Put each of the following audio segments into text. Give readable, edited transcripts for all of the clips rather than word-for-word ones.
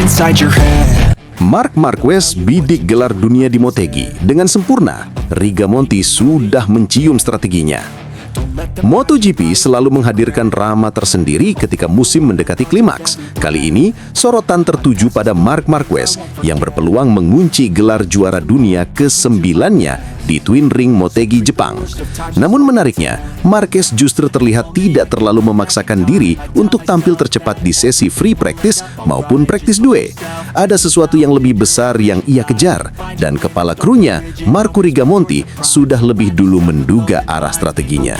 inside your head. Marc Marquez bidik gelar dunia di Motegi dengan sempurna. Rigamonti sudah mencium strateginya. MotoGP selalu menghadirkan drama tersendiri ketika musim mendekati klimaks. Kali ini, sorotan tertuju pada Marc Marquez yang berpeluang mengunci gelar juara dunia ke-9-nya di Twin Ring Motegi Jepang. Namun menariknya, Marquez justru terlihat tidak terlalu memaksakan diri untuk tampil tercepat di sesi free practice maupun practice due. Ada sesuatu yang lebih besar yang ia kejar, dan kepala krunya, Marco Rigamonti, sudah lebih dulu menduga arah strateginya.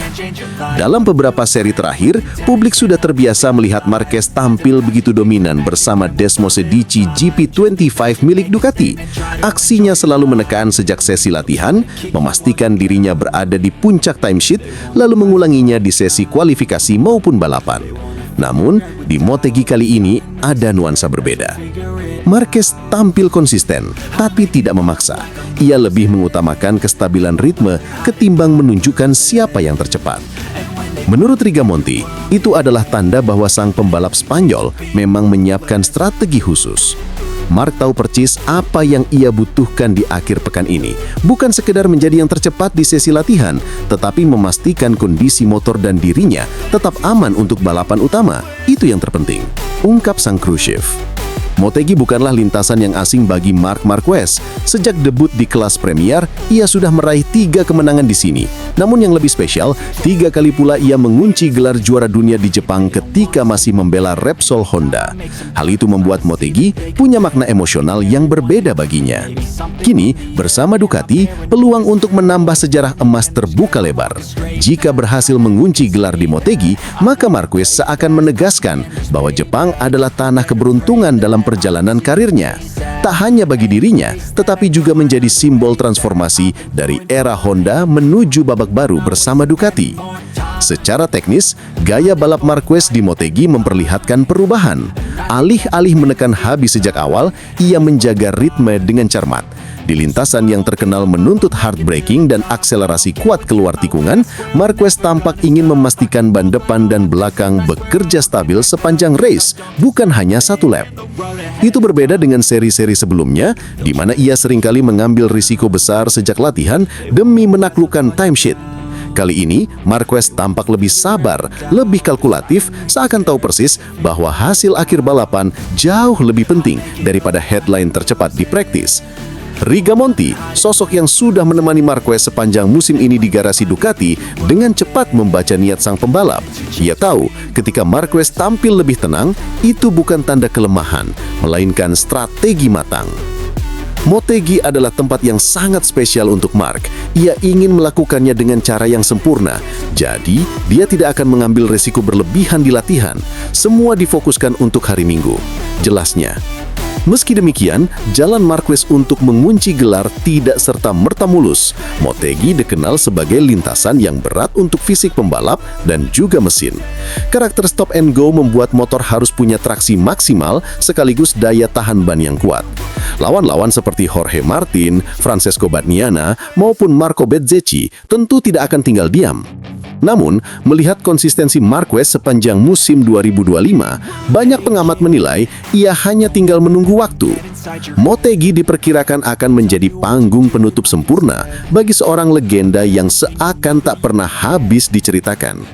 Dalam beberapa seri terakhir, publik sudah terbiasa melihat Marquez tampil begitu dominan bersama Desmos Edici GP25 milik Ducati. Aksinya selalu menekan sejak sesi latihan, memastikan dirinya berada di puncak timesheet, lalu mengulanginya di sesi kualifikasi maupun balapan. Namun, di Motegi kali ini ada nuansa berbeda. Marquez tampil konsisten, tapi tidak memaksa. Ia lebih mengutamakan kestabilan ritme ketimbang menunjukkan siapa yang tercepat. Menurut Rigamonti, itu adalah tanda bahwa sang pembalap Spanyol memang menyiapkan strategi khusus. Marc tahu persis apa yang ia butuhkan di akhir pekan ini. Bukan sekedar menjadi yang tercepat di sesi latihan, tetapi memastikan kondisi motor dan dirinya tetap aman untuk balapan utama. Itu yang terpenting, ungkap sang kru chief. Motegi bukanlah lintasan yang asing bagi Marc Marquez. Sejak debut di kelas Premier, ia sudah meraih 3 kemenangan di sini. Namun yang lebih spesial, 3 kali pula ia mengunci gelar juara dunia di Jepang ketika masih membela Repsol Honda. Hal itu membuat Motegi punya makna emosional yang berbeda baginya. Kini, bersama Ducati, peluang untuk menambah sejarah emas terbuka lebar. Jika berhasil mengunci gelar di Motegi, maka Marquez seakan menegaskan bahwa Jepang adalah tanah keberuntungan dalam perjalanan karirnya. Tak hanya bagi dirinya, tetapi juga menjadi simbol transformasi dari era Honda menuju babak baru bersama Ducati. Secara teknis, gaya balap Marquez di Motegi memperlihatkan perubahan. Alih-alih menekan habis sejak awal, ia menjaga ritme dengan cermat. Di lintasan yang terkenal menuntut hard braking dan akselerasi kuat keluar tikungan, Marquez tampak ingin memastikan ban depan dan belakang bekerja stabil sepanjang race, bukan hanya satu lap. Itu berbeda dengan seri-seri sebelumnya, di mana ia seringkali mengambil risiko besar sejak latihan demi menaklukkan timesheet. Kali ini, Marquez tampak lebih sabar, lebih kalkulatif, seakan tahu persis bahwa hasil akhir balapan jauh lebih penting daripada headline tercepat di praktis. Rigamonti, sosok yang sudah menemani Marquez sepanjang musim ini di garasi Ducati, dengan cepat membaca niat sang pembalap. Ia tahu ketika Marquez tampil lebih tenang, itu bukan tanda kelemahan, melainkan strategi matang. Motegi adalah tempat yang sangat spesial untuk Marc. Ia ingin melakukannya dengan cara yang sempurna. Jadi, dia tidak akan mengambil resiko berlebihan di latihan. Semua difokuskan untuk hari Minggu. Jelasnya. Meski demikian, jalan Marquez untuk mengunci gelar tidak serta-merta mulus. Motegi dikenal sebagai lintasan yang berat untuk fisik pembalap dan juga mesin. Karakter stop and go membuat motor harus punya traksi maksimal sekaligus daya tahan ban yang kuat. Lawan-lawan seperti Jorge Martin, Francesco Bagnaia, maupun Marco Bezzecchi tentu tidak akan tinggal diam. Namun, melihat konsistensi Marquez sepanjang musim 2025, banyak pengamat menilai ia hanya tinggal menunggu waktu. Motegi diperkirakan akan menjadi panggung penutup sempurna bagi seorang legenda yang seakan tak pernah habis diceritakan.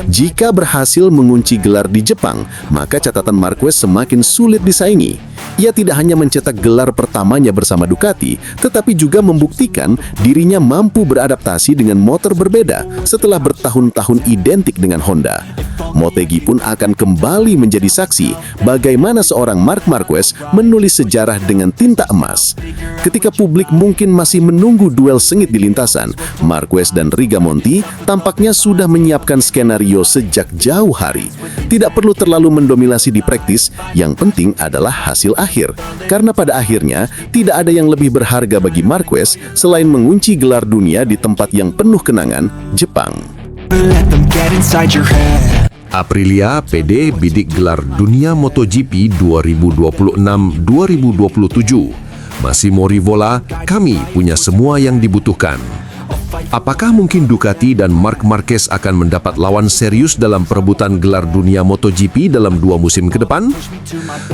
Jika berhasil mengunci gelar di Jepang, maka catatan Marquez semakin sulit disaingi. Ia tidak hanya mencetak gelar pertamanya bersama Ducati, tetapi juga membuktikan dirinya mampu beradaptasi dengan motor berbeda setelah bertahun-tahun identik dengan Honda. Motegi pun akan kembali menjadi saksi bagaimana seorang Marc Marquez menulis sejarah dengan tinta emas. Ketika publik mungkin masih menunggu duel sengit di lintasan, Marquez dan Rigamonti tampaknya sudah menyiapkan skenario sejak jauh hari. Tidak perlu terlalu mendominasi di praktis, yang penting adalah hasil akhir. Karena pada akhirnya, tidak ada yang lebih berharga bagi Marquez selain mengunci gelar dunia di tempat yang penuh kenangan, Jepang. Let them get inside your head. Aprilia PD bidik gelar dunia MotoGP 2026-2027. Massimo Rivola, kami punya semua yang dibutuhkan. Apakah mungkin Ducati dan Marc Marquez akan mendapat lawan serius dalam perebutan gelar dunia MotoGP dalam 2 musim ke depan?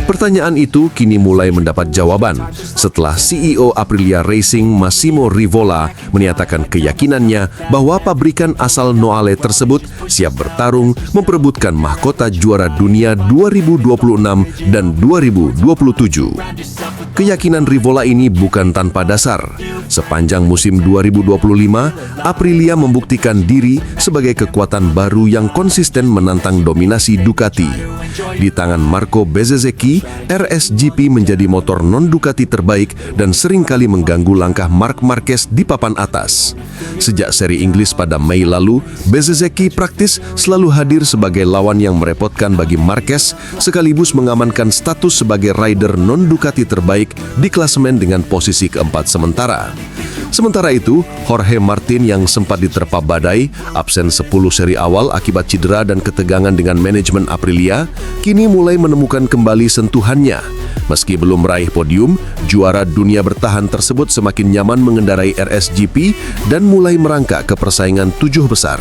Pertanyaan itu kini mulai mendapat jawaban setelah CEO Aprilia Racing Massimo Rivola menyatakan keyakinannya bahwa pabrikan asal Noale tersebut siap bertarung memperebutkan mahkota juara dunia 2026 dan 2027. Keyakinan Rivola ini bukan tanpa dasar. Sepanjang musim 2025, Aprilia membuktikan diri sebagai kekuatan baru yang konsisten menantang dominasi Ducati. Di tangan Marco Bezzecchi, RSGP menjadi motor non-Ducati terbaik dan seringkali mengganggu langkah Marc Marquez di papan atas. Sejak seri Inggris pada Mei lalu, Bezzecchi praktis selalu hadir sebagai lawan yang merepotkan bagi Marquez, sekaligus mengamankan status sebagai rider non-Ducati terbaik di klasemen dengan posisi keempat sementara. Sementara itu, Jorge Martin yang sempat diterpa badai, absen 10 seri awal akibat cedera dan ketegangan dengan manajemen Aprilia, kini mulai menemukan kembali sentuhannya. Meski belum meraih podium, juara dunia bertahan tersebut semakin nyaman mengendarai RSGP dan mulai merangkak ke persaingan 7 besar.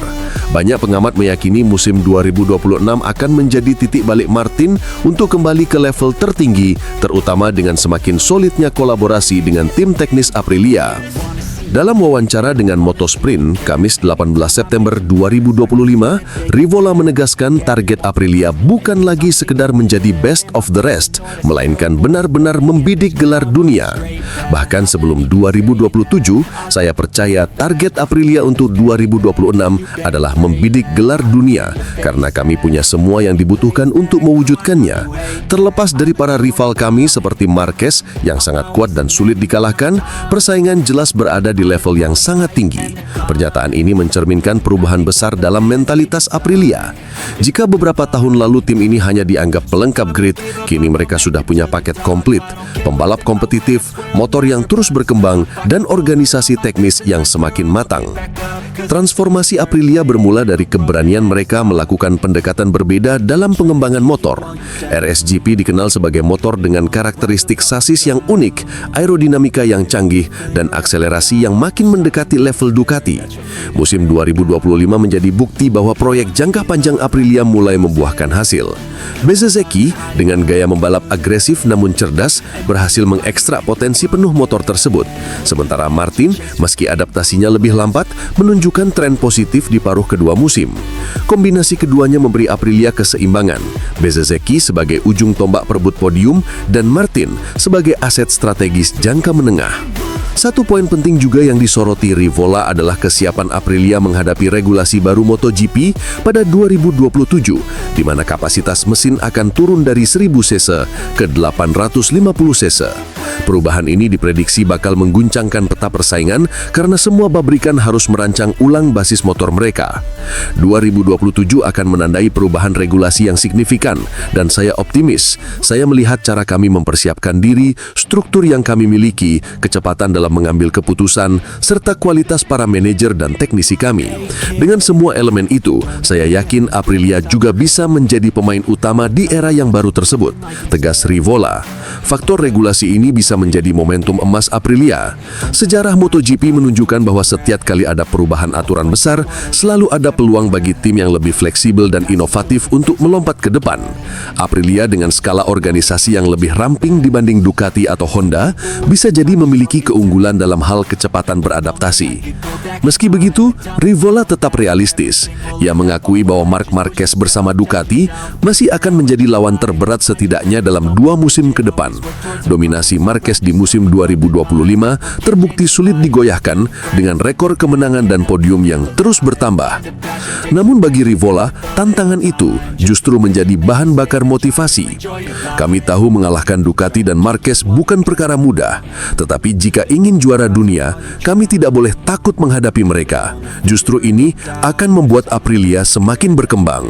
Banyak pengamat meyakini musim 2026 akan menjadi titik balik Martin untuk kembali ke level tertinggi, terutama dengan semakin solidnya kolaborasi dengan tim teknis Aprilia. Dalam wawancara dengan Motosprint, Kamis 18 September 2025, Rivola menegaskan target Aprilia bukan lagi sekedar menjadi best of the rest, melainkan benar-benar membidik gelar dunia. Bahkan sebelum 2027, saya percaya target Aprilia untuk 2026 adalah membidik gelar dunia, karena kami punya semua yang dibutuhkan untuk mewujudkannya. Terlepas dari para rival kami seperti Marquez yang sangat kuat dan sulit dikalahkan, persaingan jelas berada di level yang sangat tinggi. Pernyataan ini mencerminkan perubahan besar dalam mentalitas Aprilia. Jika beberapa tahun lalu tim ini hanya dianggap pelengkap grid, kini mereka sudah punya paket komplit, pembalap kompetitif, motor yang terus berkembang, dan organisasi teknis yang semakin matang. Transformasi Aprilia bermula dari keberanian mereka melakukan pendekatan berbeda dalam pengembangan motor. RSGP dikenal sebagai motor dengan karakteristik sasis yang unik, aerodinamika yang canggih, dan akselerasi yang makin mendekati level Ducati. Musim 2025 menjadi bukti bahwa proyek jangka panjang Aprilia mulai membuahkan hasil. Bezzecchi dengan gaya membalap agresif namun cerdas berhasil mengekstrak potensi penuh motor tersebut. Sementara Martin, meski adaptasinya lebih lambat, menunjukkan tren positif di paruh kedua musim. Kombinasi keduanya memberi Aprilia keseimbangan. Bezzecchi sebagai ujung tombak perebut podium dan Martin sebagai aset strategis jangka menengah. Satu poin penting juga yang disoroti Rivola adalah kesiapan Aprilia menghadapi regulasi baru MotoGP pada 2027, di mana kapasitas mesin akan turun dari 1000 cc ke 850 cc. Perubahan ini diprediksi bakal mengguncangkan peta persaingan karena semua pabrikan harus merancang ulang basis motor mereka. 2027 akan menandai perubahan regulasi yang signifikan, dan saya optimis. Saya melihat cara kami mempersiapkan diri, struktur yang kami miliki, kecepatan dalam mengambil keputusan, serta kualitas para manajer dan teknisi kami. Dengan semua elemen itu, saya yakin Aprilia juga bisa menjadi pemain utama di era yang baru tersebut, tegas Rivola. Faktor regulasi ini bisa menjadi momentum emas Aprilia. Sejarah MotoGP menunjukkan bahwa setiap kali ada perubahan aturan besar, selalu ada peluang bagi tim yang lebih fleksibel dan inovatif untuk melompat ke depan. Aprilia dengan skala organisasi yang lebih ramping dibanding Ducati atau Honda, bisa jadi memiliki keunggulan dalam hal kecepatan beradaptasi. Meski begitu, Rivola tetap realistis. Ia mengakui bahwa Marc Marquez bersama Ducati masih akan menjadi lawan terberat setidaknya dalam 2 musim ke depan. Dominasi Marquez di musim 2025 terbukti sulit digoyahkan dengan rekor kemenangan dan podium yang terus bertambah. Namun bagi Rivola, tantangan itu justru menjadi bahan bakar motivasi. Kami tahu mengalahkan Ducati dan Marquez bukan perkara mudah, tetapi jika ingin juara dunia, kami tidak boleh takut menghadapi mereka. Justru ini akan membuat Aprilia semakin berkembang.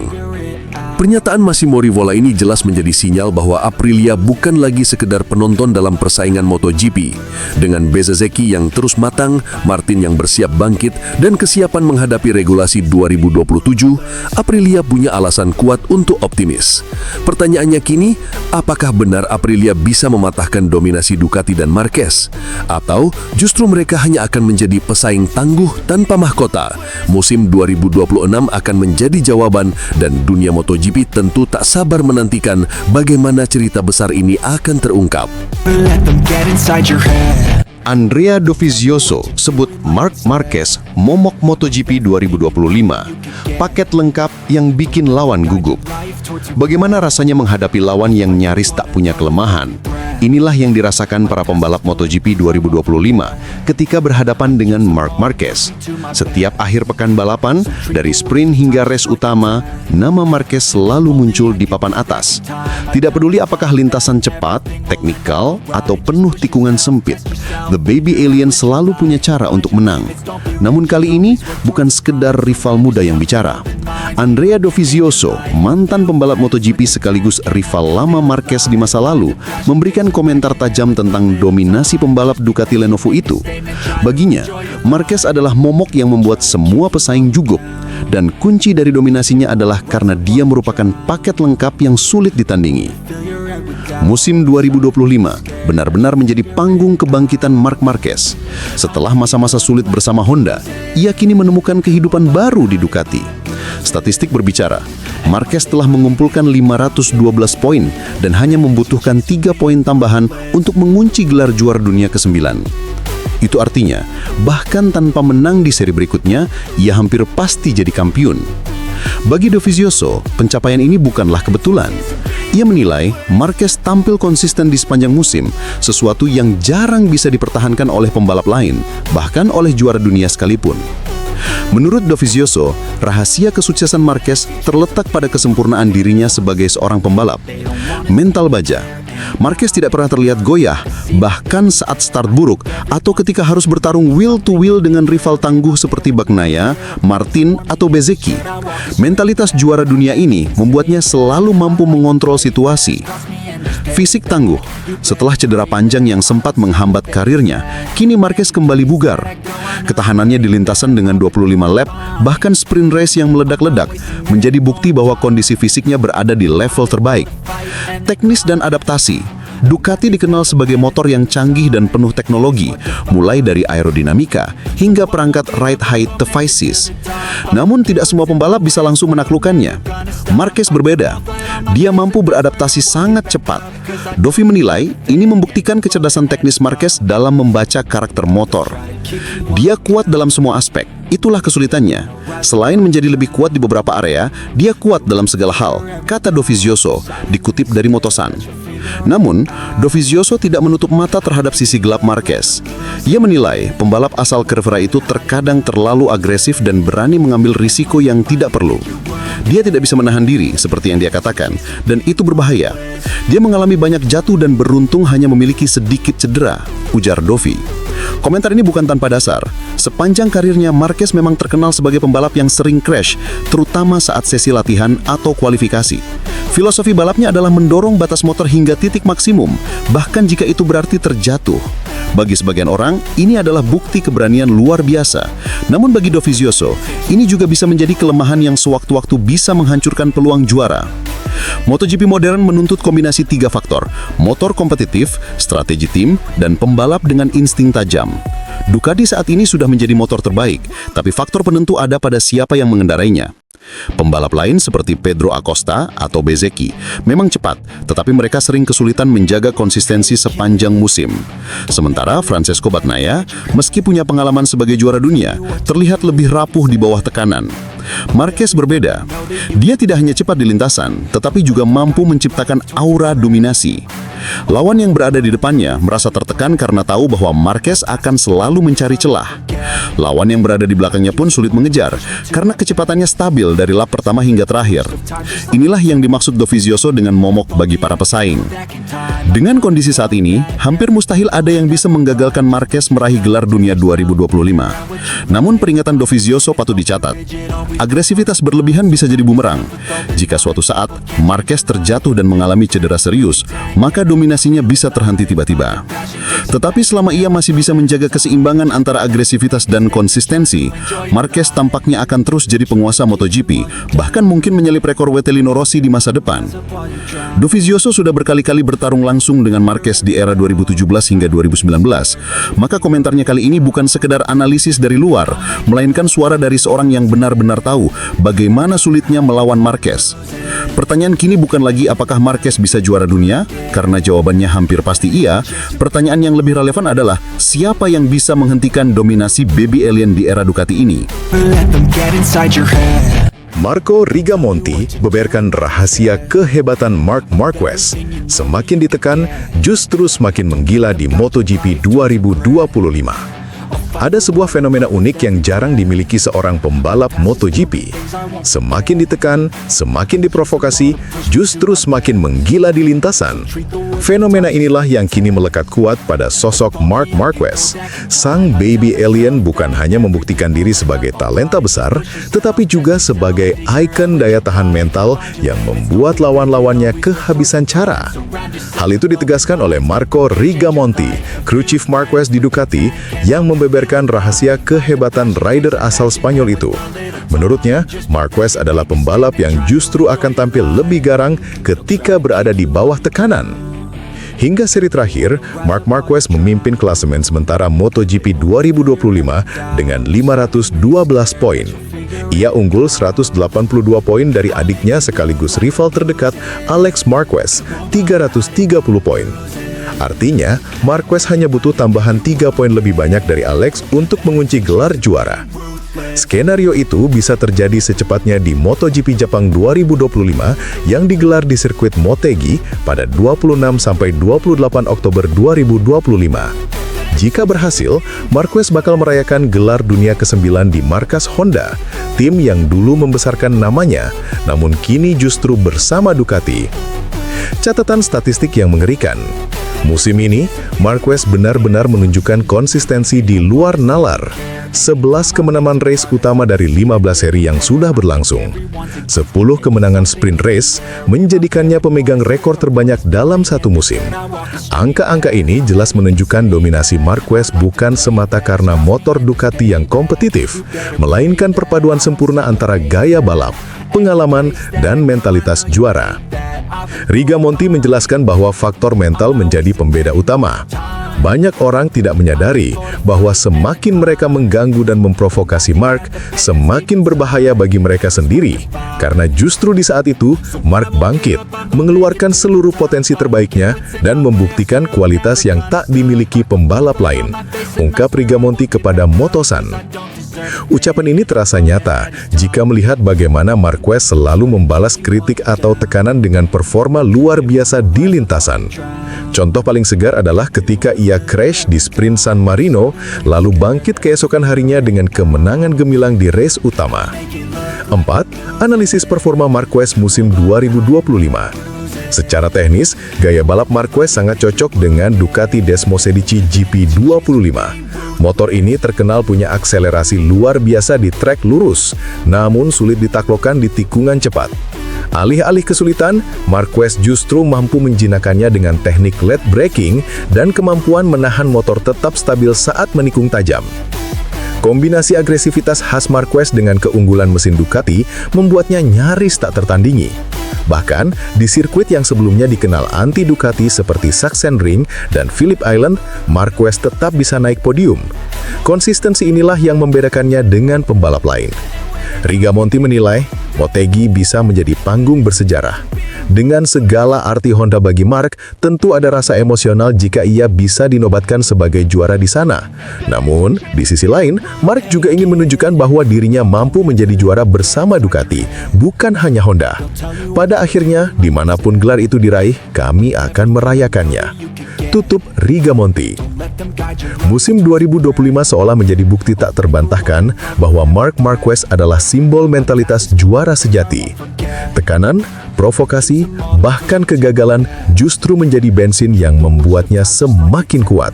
Pernyataan Massimo Rivola ini jelas menjadi sinyal bahwa Aprilia bukan lagi sekedar penonton dalam persaingan MotoGP. Dengan Bezzecchi yang terus matang, Martin yang bersiap bangkit, dan kesiapan menghadapi regulasi 2027, Aprilia punya alasan kuat untuk optimis. Pertanyaannya kini, apakah benar Aprilia bisa mematahkan dominasi Ducati dan Marquez? Atau justru mereka hanya akan menjadi pesaing tangguh tanpa mahkota? Musim 2026 akan menjadi jawaban, dan dunia MotoGP tentu tak sabar menantikan bagaimana cerita besar ini akan terungkap. Let them get inside your head. Andrea Dovizioso sebut Marc Marquez momok MotoGP 2025, paket lengkap yang bikin lawan gugup. Bagaimana rasanya menghadapi lawan yang nyaris tak punya kelemahan? Inilah yang dirasakan para pembalap MotoGP 2025 ketika berhadapan dengan Marc Marquez. Setiap akhir pekan balapan, dari sprint hingga race utama, nama Marquez selalu muncul di papan atas. Tidak peduli apakah lintasan cepat, teknikal, atau penuh tikungan sempit, The Baby Alien selalu punya cara untuk menang. Namun kali ini bukan sekedar rival muda yang bicara. Andrea Dovizioso, mantan pembalap MotoGP sekaligus rival lama Marquez di masa lalu, memberikan komentar tajam tentang dominasi pembalap Ducati Lenovo itu. Baginya, Marquez adalah momok yang membuat semua pesaing gugup, dan kunci dari dominasinya adalah karena dia merupakan paket lengkap yang sulit ditandingi. Musim 2025 benar-benar menjadi panggung kebangkitan Marc Marquez. Setelah masa-masa sulit bersama Honda, ia kini menemukan kehidupan baru di Ducati. Statistik berbicara, Marquez telah mengumpulkan 512 poin dan hanya membutuhkan 3 poin tambahan untuk mengunci gelar juara dunia ke-9. Itu artinya, bahkan tanpa menang di seri berikutnya, ia hampir pasti jadi kampiun. Bagi Dovizioso, pencapaian ini bukanlah kebetulan. Ia menilai Marquez tampil konsisten di sepanjang musim, sesuatu yang jarang bisa dipertahankan oleh pembalap lain, bahkan oleh juara dunia sekalipun. Menurut Dovizioso, rahasia kesuksesan Marquez terletak pada kesempurnaan dirinya sebagai seorang pembalap. Mental baja. Marquez tidak pernah terlihat goyah, bahkan saat start buruk atau ketika harus bertarung wheel to wheel dengan rival tangguh seperti Bagnaia, Martin, atau Bezzecchi. Mentalitas juara dunia ini membuatnya selalu mampu mengontrol situasi. Fisik tangguh. Setelah cedera panjang yang sempat menghambat karirnya, kini Marquez kembali bugar. Ketahanannya di lintasan dengan 25 lap, bahkan sprint race yang meledak-ledak, menjadi bukti bahwa kondisi fisiknya berada di level terbaik. Teknis dan adaptasi. Ducati dikenal sebagai motor yang canggih dan penuh teknologi, mulai dari aerodinamika hingga perangkat ride height devices. Namun tidak semua pembalap bisa langsung menaklukkannya. Marquez berbeda. Dia mampu beradaptasi sangat cepat. Dovi menilai ini membuktikan kecerdasan teknis Marquez dalam membaca karakter motor. Dia kuat dalam semua aspek. Itulah kesulitannya. Selain menjadi lebih kuat di beberapa area, dia kuat dalam segala hal, kata Dovizioso, dikutip dari Motosan. Namun, Dovizioso tidak menutup mata terhadap sisi gelap Marquez. Ia menilai pembalap asal Cervera itu terkadang terlalu agresif dan berani mengambil risiko yang tidak perlu. Dia tidak bisa menahan diri, seperti yang dia katakan, dan itu berbahaya. Dia mengalami banyak jatuh dan beruntung hanya memiliki sedikit cedera, ujar Dovi. Komentar ini bukan tanpa dasar. Sepanjang karirnya, Marquez memang terkenal sebagai pembalap yang sering crash, terutama saat sesi latihan atau kualifikasi. Filosofi balapnya adalah mendorong batas motor hingga titik maksimum, bahkan jika itu berarti terjatuh. Bagi sebagian orang, ini adalah bukti keberanian luar biasa. Namun bagi Dovizioso, ini juga bisa menjadi kelemahan yang sewaktu-waktu bisa menghancurkan peluang juara. MotoGP modern menuntut kombinasi 3 faktor: motor kompetitif, strategi tim, dan pembalap dengan insting tajam. Ducati saat ini sudah menjadi motor terbaik, tapi faktor penentu ada pada siapa yang mengendarainya. Pembalap lain seperti Pedro Acosta atau Bezzecchi memang cepat, tetapi mereka sering kesulitan menjaga konsistensi sepanjang musim. Sementara Francesco Bagnaia, meski punya pengalaman sebagai juara dunia, terlihat lebih rapuh di bawah tekanan. Marquez berbeda. Dia tidak hanya cepat di lintasan, tetapi juga mampu menciptakan aura dominasi. Lawan yang berada di depannya merasa tertekan karena tahu bahwa Marquez akan selalu mencari celah. Lawan yang berada di belakangnya pun sulit mengejar karena kecepatannya stabil dari lap pertama hingga terakhir. Inilah yang dimaksud Dovizioso dengan momok bagi para pesaing. Dengan kondisi saat ini, hampir mustahil ada yang bisa menggagalkan Marquez meraih gelar dunia 2025. Namun peringatan Dovizioso patut dicatat. agresivitas berlebihan bisa jadi bumerang. Jika suatu saat Marquez terjatuh dan mengalami cedera serius, maka dominasinya bisa terhenti tiba-tiba. Tetapi selama ia masih bisa menjaga keseimbangan antara agresivitas dan konsistensi, Marquez tampaknya akan terus jadi penguasa MotoGP, bahkan mungkin menyalip rekor Vettelino Rossi di masa depan. Dovizioso sudah berkali-kali bertarung langsung dengan Marquez di era 2017 hingga 2019, maka komentarnya kali ini bukan sekedar analisis dari luar, melainkan suara dari seorang yang benar-benar tahu bagaimana sulitnya melawan Marquez. Pertanyaan kini bukan lagi apakah Marquez bisa juara dunia, karena jawabannya hampir pasti iya. Pertanyaan yang lebih relevan adalah siapa yang bisa menghentikan dominasi Baby Alien di era Ducati ini. Let them get inside your head. Marco Rigamonti beberkan rahasia kehebatan Marc Marquez. Semakin ditekan, justru semakin menggila di MotoGP 2025. Ada sebuah fenomena unik yang jarang dimiliki seorang pembalap MotoGP. Semakin ditekan, semakin diprovokasi, justru semakin menggila di lintasan. Fenomena inilah yang kini melekat kuat pada sosok Marc Marquez. Sang baby alien bukan hanya membuktikan diri sebagai talenta besar, tetapi juga sebagai ikon daya tahan mental yang membuat lawan-lawannya kehabisan cara. Hal itu ditegaskan oleh Marco Rigamonti, kru chief Marquez di Ducati, yang membeberkan rahasia kehebatan rider asal Spanyol itu. Menurutnya, Marquez adalah pembalap yang justru akan tampil lebih garang ketika berada di bawah tekanan. Hingga seri terakhir, Marc Marquez memimpin klasemen sementara MotoGP 2025 dengan 512 poin. Ia unggul 182 poin dari adiknya sekaligus rival terdekat Alex Marquez, 330 poin. Artinya, Marquez hanya butuh tambahan 3 poin lebih banyak dari Alex untuk mengunci gelar juara. Skenario itu bisa terjadi secepatnya di MotoGP Jepang 2025 yang digelar di sirkuit Motegi pada 26–28 Oktober 2025. Jika berhasil, Marquez bakal merayakan gelar dunia ke-9 di markas Honda, tim yang dulu membesarkan namanya, namun kini justru bersama Ducati. Catatan statistik yang mengerikan. Musim ini, Marquez benar-benar menunjukkan konsistensi di luar nalar. 11 kemenangan race utama dari 15 seri yang sudah berlangsung. 10 kemenangan sprint race menjadikannya pemegang rekor terbanyak dalam satu musim. Angka-angka ini jelas menunjukkan dominasi Marquez bukan semata karena motor Ducati yang kompetitif, melainkan perpaduan sempurna antara gaya balap, pengalaman, dan mentalitas juara. Rigamonti menjelaskan bahwa faktor mental menjadi pembeda utama. Banyak orang tidak menyadari bahwa semakin mereka mengganggu dan memprovokasi Marc, semakin berbahaya bagi mereka sendiri. Karena justru di saat itu, Marc bangkit, mengeluarkan seluruh potensi terbaiknya, dan membuktikan kualitas yang tak dimiliki pembalap lain, ungkap Rigamonti kepada Motosan. Ucapan ini terasa nyata jika melihat bagaimana Marquez selalu membalas kritik atau tekanan dengan performa luar biasa di lintasan. Contoh paling segar adalah ketika ia crash di sprint San Marino, lalu bangkit keesokan harinya dengan kemenangan gemilang di race utama. 4. Analisis performa Marquez musim 2025. Secara teknis, gaya balap Marquez sangat cocok dengan Ducati Desmosedici GP25. Motor ini terkenal punya akselerasi luar biasa di trek lurus, namun sulit ditaklukkan di tikungan cepat. Alih-alih kesulitan, Marquez justru mampu menjinakkannya dengan teknik late braking dan kemampuan menahan motor tetap stabil saat menikung tajam. Kombinasi agresivitas khas Marquez dengan keunggulan mesin Ducati membuatnya nyaris tak tertandingi. Bahkan, di sirkuit yang sebelumnya dikenal anti-Ducati seperti Sachsenring dan Phillip Island, Marquez tetap bisa naik podium. Konsistensi inilah yang membedakannya dengan pembalap lain. Rigamonti menilai, Motegi bisa menjadi panggung bersejarah. Dengan segala arti Honda bagi Marc, tentu ada rasa emosional jika ia bisa dinobatkan sebagai juara di sana. Namun, di sisi lain, Marc juga ingin menunjukkan bahwa dirinya mampu menjadi juara bersama Ducati, bukan hanya Honda. Pada akhirnya, dimanapun gelar itu diraih, kami akan merayakannya. Tutup Rigamonti. Musim 2025 seolah menjadi bukti tak terbantahkan bahwa Marc Marquez adalah simbol mentalitas juara sejati. Tekanan, provokasi, bahkan kegagalan justru menjadi bensin yang membuatnya semakin kuat.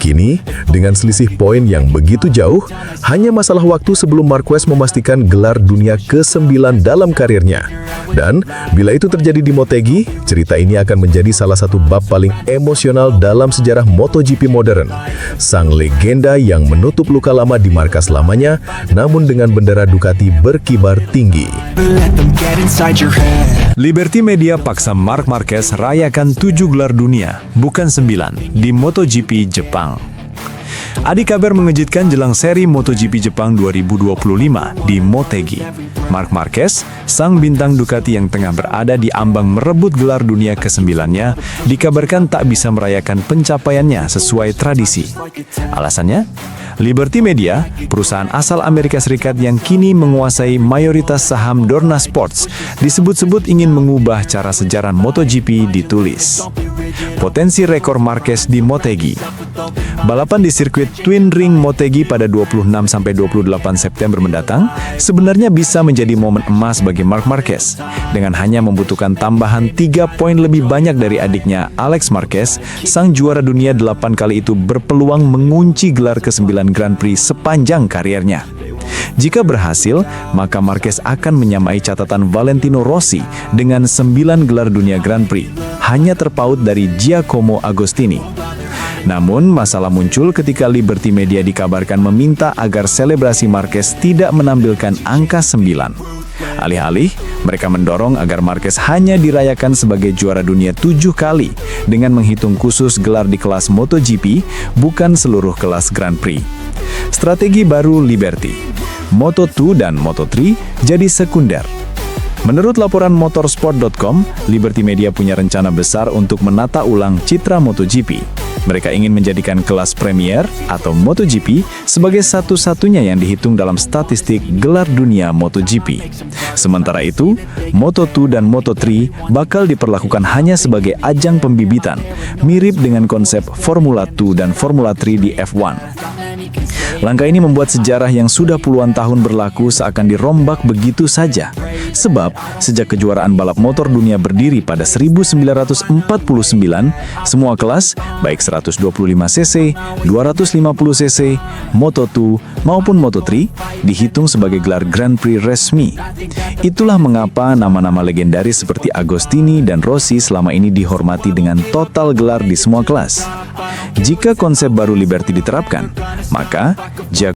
Kini, dengan selisih poin yang begitu jauh, hanya masalah waktu sebelum Marquez memastikan gelar dunia ke-9 dalam karirnya. Dan, bila itu terjadi di Motegi, cerita ini akan menjadi salah satu bab paling emosional dalam sejarah MotoGP modern. Sang legenda yang menutup luka lama di markas lamanya, namun dengan bendera Ducati berkibar tinggi. Let them get inside your head. Liberty Media paksa Marc Marquez rayakan 7 gelar dunia, bukan 9, di MotoGP Jepang. Adik kabar mengejutkan jelang seri MotoGP Jepang 2025 di Motegi. Marc Marquez, sang bintang Ducati yang tengah berada di ambang merebut gelar dunia ke-9-nya, dikabarkan tak bisa merayakan pencapaiannya sesuai tradisi. Alasannya? Liberty Media, perusahaan asal Amerika Serikat yang kini menguasai mayoritas saham Dorna Sports, disebut-sebut ingin mengubah cara sejarah MotoGP ditulis. Potensi rekor Marquez di Motegi. Balapan di sirkuit Twin Ring Motegi pada 26-28 September mendatang sebenarnya bisa menjadi momen emas bagi Marc Marquez. Dengan hanya membutuhkan tambahan 3 poin lebih banyak dari adiknya Alex Marquez, sang juara dunia 8 kali itu berpeluang mengunci gelar ke-9 Grand Prix sepanjang kariernya. Jika berhasil, maka Marquez akan menyamai catatan Valentino Rossi dengan 9 gelar dunia Grand Prix, hanya terpaut dari Giacomo Agostini. Namun, masalah muncul ketika Liberty Media dikabarkan meminta agar selebrasi Marquez tidak menampilkan angka 9. Alih-alih, mereka mendorong agar Marquez hanya dirayakan sebagai juara dunia 7 kali dengan menghitung khusus gelar di kelas MotoGP, bukan seluruh kelas Grand Prix. Strategi baru Liberty, Moto2 dan Moto3 jadi sekunder. Menurut laporan motorsport.com, Liberty Media punya rencana besar untuk menata ulang citra MotoGP. Mereka ingin menjadikan kelas Premier atau MotoGP sebagai satu-satunya yang dihitung dalam statistik gelar dunia MotoGP. Sementara itu, Moto2 dan Moto3 bakal diperlakukan hanya sebagai ajang pembibitan, mirip dengan konsep Formula 2 dan Formula 3 di F1. Langkah ini membuat sejarah yang sudah puluhan tahun berlaku seakan dirombak begitu saja. Sebab, sejak kejuaraan balap motor dunia berdiri pada 1949, semua kelas, baik 125cc, 250cc, Moto2 maupun Moto3, dihitung sebagai gelar Grand Prix resmi. Itulah mengapa nama-nama legendaris seperti Agostini dan Rossi selama ini dihormati dengan total gelar di semua kelas. Jika konsep baru Liberty diterapkan, maka